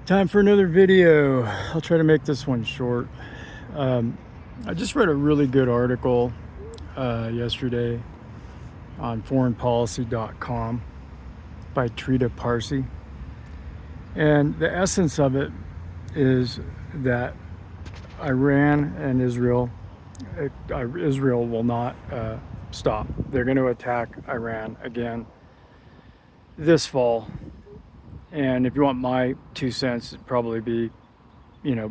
Time for another video. I'll try to make this one short. I just read a really good article yesterday on foreignpolicy.com by Trita Parsi. And the essence of it is that Iran and Israel will not stop. They're going to attack Iran again this fall. And if you want my 2 cents, it'd probably be,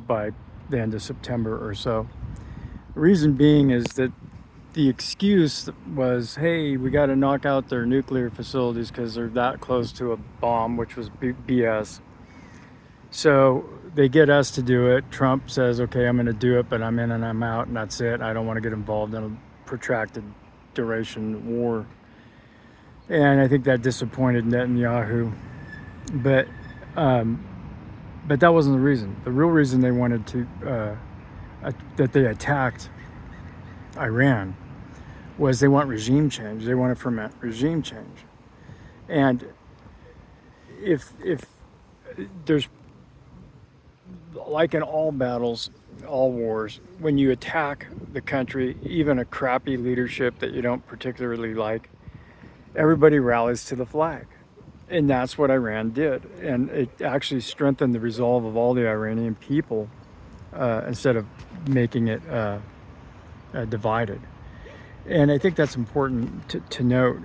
by the end of September or so. The reason being is that the excuse was, hey, we got to knock out their nuclear facilities because they're that close to a bomb, which was BS. So they get us to do it. Trump says, okay, I'm going to do it, but I'm in and I'm out, and that's it. I don't want to get involved in a protracted duration war. And I think that disappointed Netanyahu. But that wasn't the reason. The real reason they wanted to that they attacked Iran was they want regime change. They want to foment regime change. And if there's, like in all battles, all wars, when you attack the country, even a crappy leadership that you don't particularly like, everybody rallies to the flag. And that's what Iran did. And it actually strengthened the resolve of all the Iranian people instead of making it divided. And I think that's important to note.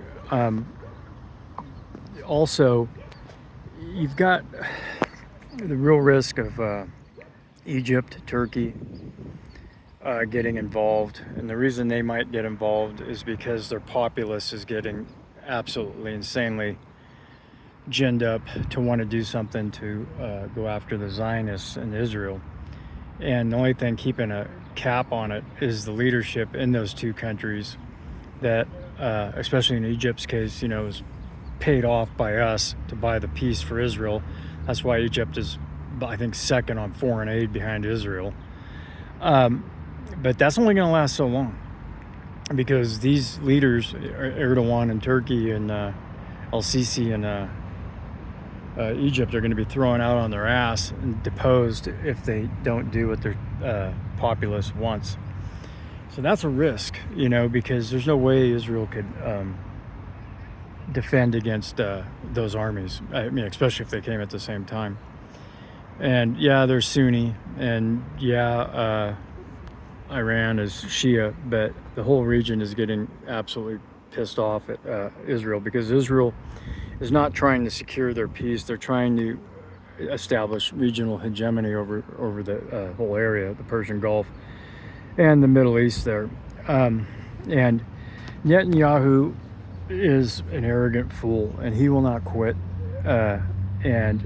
Also, you've got the real risk of Egypt, Turkey getting involved. And the reason they might get involved is because their populace is getting absolutely insanely ginned up to want to do something to go after the Zionists in Israel. And the only thing keeping a cap on it is the leadership in those two countries that, especially in Egypt's case, is paid off by us to buy the peace for Israel. That's why Egypt is, I think, second on foreign aid behind Israel. But that's only going to last so long, because these leaders, Erdogan in Turkey and El-Sisi in Egypt, are going to be thrown out on their ass and deposed if they don't do what their populace wants. So that's a risk, because there's no way Israel could defend against those armies. I mean, especially if they came at the same time. And yeah, they're Sunni, and yeah, Iran is Shia, but the whole region is getting absolutely pissed off at Israel, because Israel is not trying to secure their peace. They're trying to establish regional hegemony over the whole area, the Persian Gulf and the Middle East there. And Netanyahu is an arrogant fool, and he will not quit. And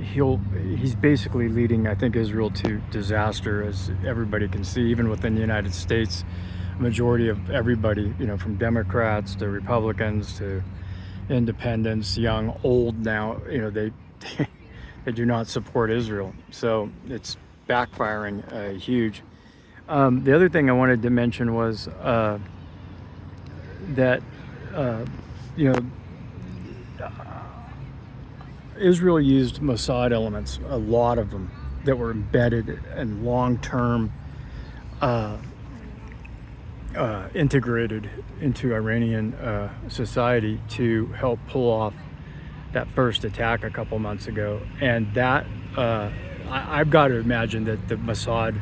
he's basically leading, I think, Israel to disaster, as everybody can see, even within the United States. A majority of everybody, from Democrats to Republicans to independents, young, old now, they do not support Israel. So it's backfiring huge. The other thing I wanted to mention was that Israel used Mossad elements, a lot of them, that were embedded and long-term integrated into Iranian society to help pull off that first attack a couple months ago. And that I've got to imagine that the Mossad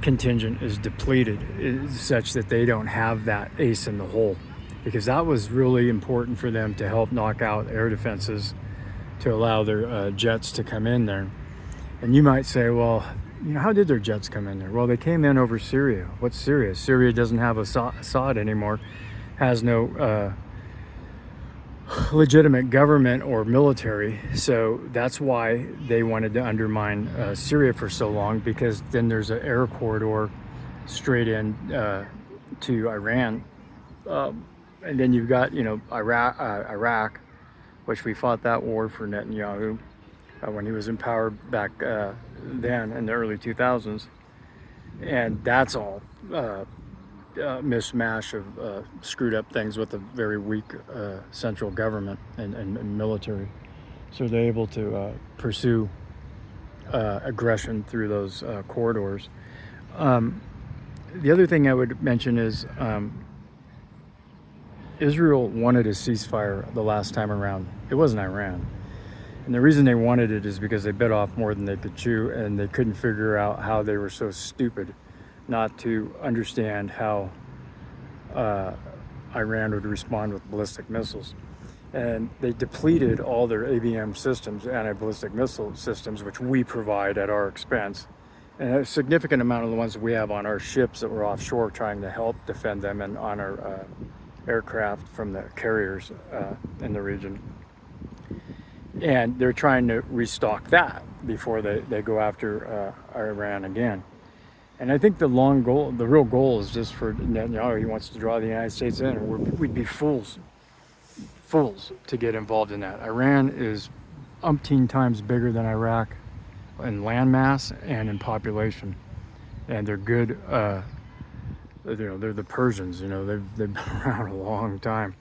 contingent is depleted, such that they don't have that ace in the hole, because that was really important for them to help knock out air defenses to allow their jets to come in there. And you might say, well, how did their jets come in there? Well, they came in over Syria. What's Syria? Syria doesn't have Assad anymore, has no legitimate government or military. So that's why they wanted to undermine Syria for so long, because then there's an air corridor straight in to Iran. And then you've got, Iraq, which we fought that war for Netanyahu when he was in power back then in the early 2000s. And that's all mishmash of screwed up things with a very weak central government and military. So they're able to pursue aggression through those corridors. The other thing I would mention is Israel wanted a ceasefire the last time around. It wasn't Iran. And the reason they wanted it is because they bit off more than they could chew, and they couldn't figure out how they were so stupid not to understand how Iran would respond with ballistic missiles. And they depleted all their ABM systems, anti-ballistic missile systems, which we provide at our expense. And a significant amount of the ones that we have on our ships that were offshore trying to help defend them, and on our aircraft from the carriers in the region. And they're trying to restock that before they go after Iran again. And I think the real goal is just for Netanyahu. He wants to draw the United States in, and we'd be fools to get involved in that. Iran is umpteen times bigger than Iraq in landmass and in population, and they're good. They're the Persians. They've been around a long time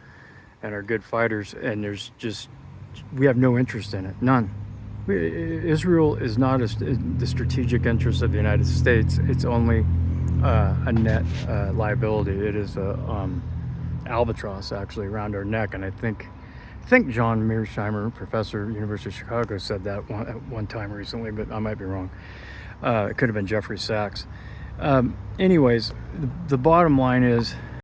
and are good fighters. And we have no interest in it, none. Israel is not the strategic interest of the United States. It's only a net liability. It is a albatross actually around our neck. And I think John Mearsheimer, professor at University of Chicago, said that one time recently, but I might be wrong. It could have been Jeffrey Sachs. Anyways, the bottom line is